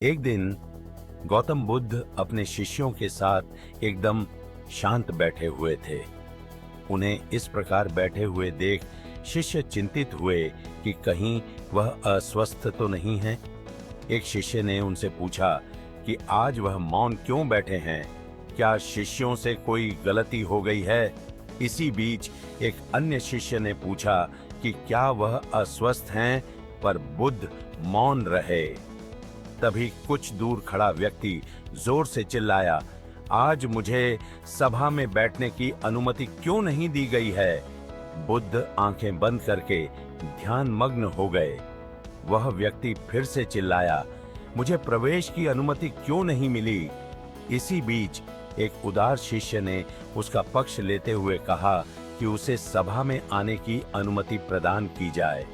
एक दिन गौतम बुद्ध अपने शिष्यों के साथ एकदम शांत बैठे हुए थे। उन्हें इस प्रकार बैठे हुए देख शिष्य चिंतित हुए कि कहीं वह अस्वस्थ तो नहीं है। एक शिष्य ने उनसे पूछा कि आज वह मौन क्यों बैठे हैं? क्या शिष्यों से कोई गलती हो गई है? इसी बीच एक अन्य शिष्य ने पूछा कि क्या वह अस्वस्थ हैं? पर बुद्ध मौन रहे। तभी कुछ दूर खड़ा व्यक्ति जोर से चिल्लाया, आज मुझे सभा में बैठने की अनुमति क्यों नहीं दी गई है? बुद्ध आंखें बंद करके ध्यान मग्न हो गए। वह व्यक्ति फिर से चिल्लाया, मुझे प्रवेश की अनुमति क्यों नहीं मिली? इसी बीच एक उदार शिष्य ने उसका पक्ष लेते हुए कहा कि उसे सभा में आने की अनुमति प्रदान की जाए।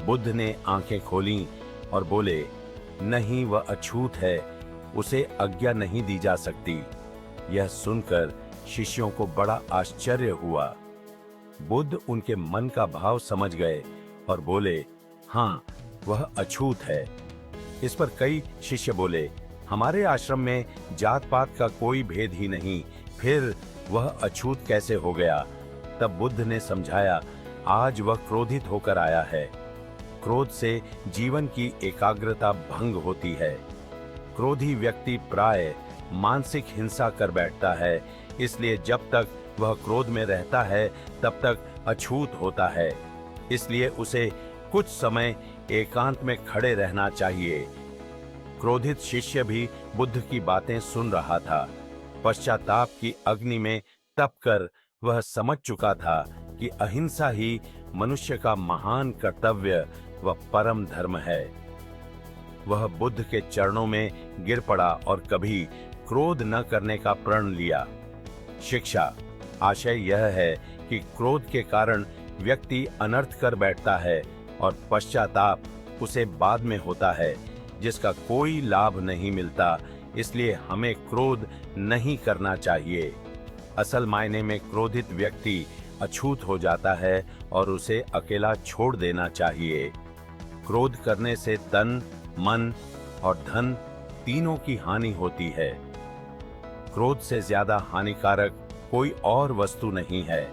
बुद्ध ने आंखें खोलीं और बोले, नहीं, वह अछूत है, उसे आज्ञा नहीं दी जा सकती। यह सुनकर शिष्यों को बड़ा आश्चर्य हुआ। बुद्ध उनके मन का भाव समझ गए और बोले, हाँ, वह अछूत है। इस पर कई शिष्य बोले, हमारे आश्रम में जात पात का कोई भेद ही नहीं, फिर वह अछूत कैसे हो गया? तब बुद्ध ने समझाया, आज वह क्रोधित होकर आया है। क्रोध से जीवन की एकाग्रता भंग होती है। क्रोधी व्यक्ति प्राय मानसिक हिंसा कर बैठता है, इसलिए जब तक वह क्रोध में रहता है तब तक अछूत होता है। इसलिए उसे कुछ समय एकांत में खड़े रहना चाहिए। क्रोधित शिष्य भी बुद्ध की बातें सुन रहा था। पश्चाताप की अग्नि में तपकर वह समझ चुका था कि अहिंसा ही मनुष्य का महान कर्तव्य व परम धर्म है। वह बुद्ध के चरणों में गिर पड़ा और कभी क्रोध न करने का प्रण लिया। शिक्षा आशय यह है कि क्रोध के कारण व्यक्ति अनर्थ कर बैठता है और पश्चाताप उसे बाद में होता है, जिसका कोई लाभ नहीं मिलता। इसलिए हमें क्रोध नहीं करना चाहिए। असल मायने में क्रोधित व्यक्ति अछूत हो जाता है और उसे अकेला छोड़ देना चाहिए। क्रोध करने से तन, मन और धन तीनों की हानि होती है। क्रोध से ज्यादा हानिकारक कोई और वस्तु नहीं है।